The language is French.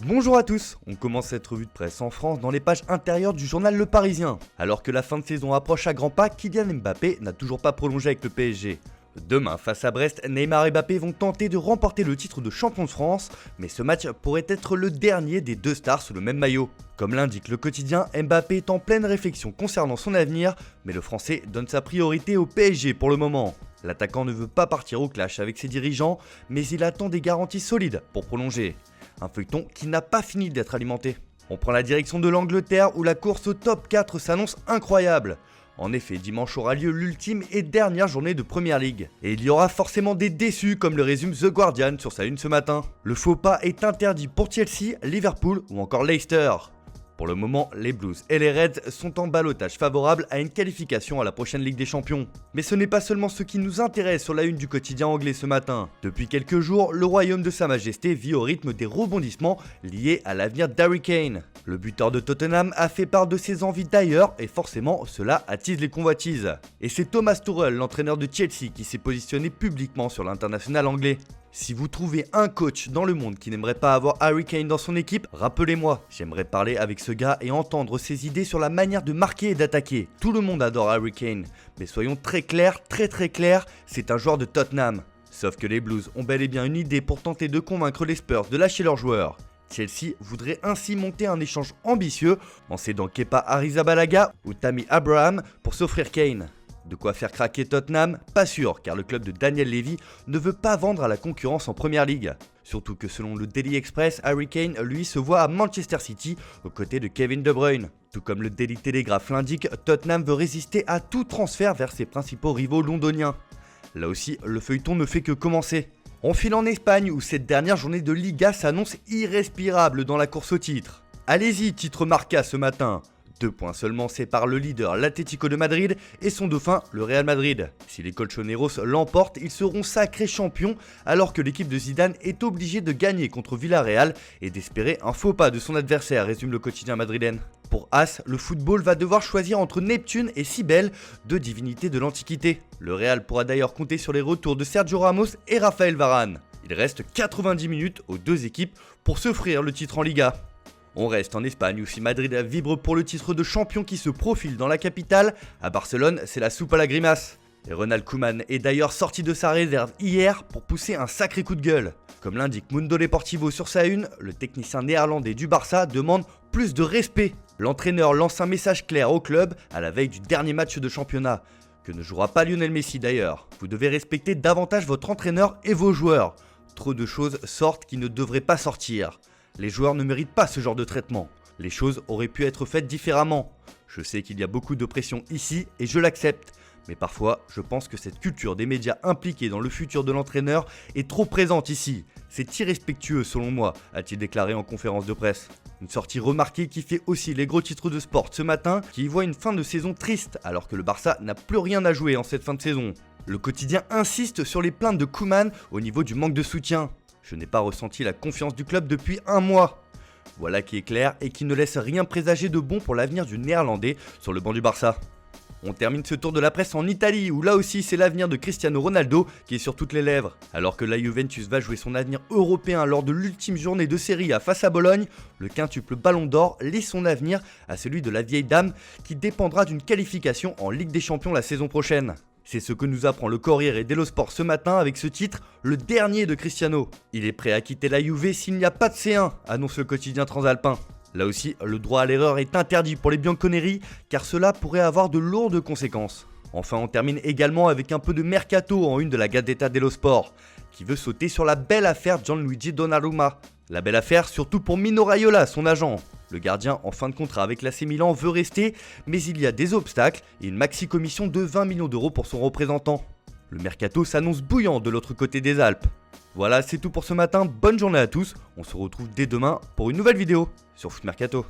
Bonjour à tous, on commence cette revue de presse en France dans les pages intérieures du journal Le Parisien. Alors que la fin de saison approche à grands pas, Kylian Mbappé n'a toujours pas prolongé avec le PSG. Demain, face à Brest, Neymar et Mbappé vont tenter de remporter le titre de champion de France, mais ce match pourrait être le dernier des deux stars sous le même maillot. Comme l'indique le quotidien, Mbappé est en pleine réflexion concernant son avenir, mais le Français donne sa priorité au PSG pour le moment. L'attaquant ne veut pas partir au clash avec ses dirigeants, mais il attend des garanties solides pour prolonger. Un feuilleton qui n'a pas fini d'être alimenté. On prend la direction de l'Angleterre où la course au top 4 s'annonce incroyable. En effet, dimanche aura lieu l'ultime et dernière journée de Premier League. Et il y aura forcément des déçus comme le résume The Guardian sur sa une ce matin. Le faux pas est interdit pour Chelsea, Liverpool ou encore Leicester. Pour le moment, les Blues et les Reds sont en ballottage favorable à une qualification à la prochaine Ligue des Champions. Mais ce n'est pas seulement ce qui nous intéresse sur la une du quotidien anglais ce matin. Depuis quelques jours, le royaume de Sa Majesté vit au rythme des rebondissements liés à l'avenir d'Harry Kane. Le buteur de Tottenham a fait part de ses envies d'ailleurs et forcément cela attise les convoitises. Et c'est Thomas Tuchel, l'entraîneur de Chelsea, qui s'est positionné publiquement sur l'international anglais. Si vous trouvez un coach dans le monde qui n'aimerait pas avoir Harry Kane dans son équipe, rappelez-moi, j'aimerais parler avec ce gars et entendre ses idées sur la manière de marquer et d'attaquer. Tout le monde adore Harry Kane, mais soyons très clairs, très clairs, c'est un joueur de Tottenham. Sauf que les Blues ont bel et bien une idée pour tenter de convaincre les Spurs de lâcher leurs joueurs. Chelsea voudrait ainsi monter un échange ambitieux en cédant Kepa Arrizabalaga ou Tammy Abraham pour s'offrir Kane. De quoi faire craquer Tottenham? Pas sûr, car le club de Daniel Levy ne veut pas vendre à la concurrence en Premier League. Surtout que selon le Daily Express, Harry Kane, lui, se voit à Manchester City aux côtés de Kevin De Bruyne. Tout comme le Daily Telegraph l'indique, Tottenham veut résister à tout transfert vers ses principaux rivaux londoniens. Là aussi, le feuilleton ne fait que commencer. On file en Espagne où cette dernière journée de Liga s'annonce irrespirable dans la course au titre. Allez-y, titre Marca ce matin. 2 points seulement séparent le leader, l'Atlético de Madrid, et son dauphin, le Real Madrid. Si les Colchoneros l'emportent, ils seront sacrés champions, alors que l'équipe de Zidane est obligée de gagner contre Villarreal et d'espérer un faux pas de son adversaire, résume le quotidien madrilène. Pour As, le football va devoir choisir entre Neptune et Cybèle, deux divinités de l'Antiquité. Le Real pourra d'ailleurs compter sur les retours de Sergio Ramos et Raphaël Varane. Il reste 90 minutes aux deux équipes pour s'offrir le titre en Liga. On reste en Espagne où si Madrid vibre pour le titre de champion qui se profile dans la capitale, à Barcelone c'est la soupe à la grimace. Et Ronald Koeman est d'ailleurs sorti de sa réserve hier pour pousser un sacré coup de gueule. Comme l'indique Mundo Deportivo sur sa une, le technicien néerlandais du Barça demande plus de respect. L'entraîneur lance un message clair au club à la veille du dernier match de championnat, que ne jouera pas Lionel Messi d'ailleurs. Vous devez respecter davantage votre entraîneur et vos joueurs. Trop de choses sortent qui ne devraient pas sortir. Les joueurs ne méritent pas ce genre de traitement. Les choses auraient pu être faites différemment. Je sais qu'il y a beaucoup de pression ici et je l'accepte. Mais parfois, je pense que cette culture des médias impliqués dans le futur de l'entraîneur est trop présente ici. C'est irrespectueux selon moi, a-t-il déclaré en conférence de presse. Une sortie remarquée qui fait aussi les gros titres de sport ce matin, qui y voit une fin de saison triste alors que le Barça n'a plus rien à jouer en cette fin de saison. Le quotidien insiste sur les plaintes de Koeman au niveau du manque de soutien. Je n'ai pas ressenti la confiance du club depuis un mois. Voilà qui est clair et qui ne laisse rien présager de bon pour l'avenir du Néerlandais sur le banc du Barça. On termine ce tour de la presse en Italie où là aussi c'est l'avenir de Cristiano Ronaldo qui est sur toutes les lèvres. Alors que la Juventus va jouer son avenir européen lors de l'ultime journée de Serie A face à Bologne, le quintuple Ballon d'Or lie son avenir à celui de la vieille dame qui dépendra d'une qualification en Ligue des Champions la saison prochaine. C'est ce que nous apprend le Corriere dello Sport ce matin avec ce titre, le dernier de Cristiano. Il est prêt à quitter la Juve s'il n'y a pas de C1, annonce le quotidien transalpin. Là aussi, le droit à l'erreur est interdit pour les bianconeri car cela pourrait avoir de lourdes conséquences. Enfin, on termine également avec un peu de mercato en une de la Gazzetta dello Sport, qui veut sauter sur la belle affaire Gianluigi Donnarumma. La belle affaire surtout pour Mino Raiola, son agent. Le gardien en fin de contrat avec l'AC Milan veut rester, mais il y a des obstacles et une maxi-commission de 20 millions d'euros pour son représentant. Le mercato s'annonce bouillant de l'autre côté des Alpes. Voilà, c'est tout pour ce matin, bonne journée à tous, on se retrouve dès demain pour une nouvelle vidéo sur Foot Mercato.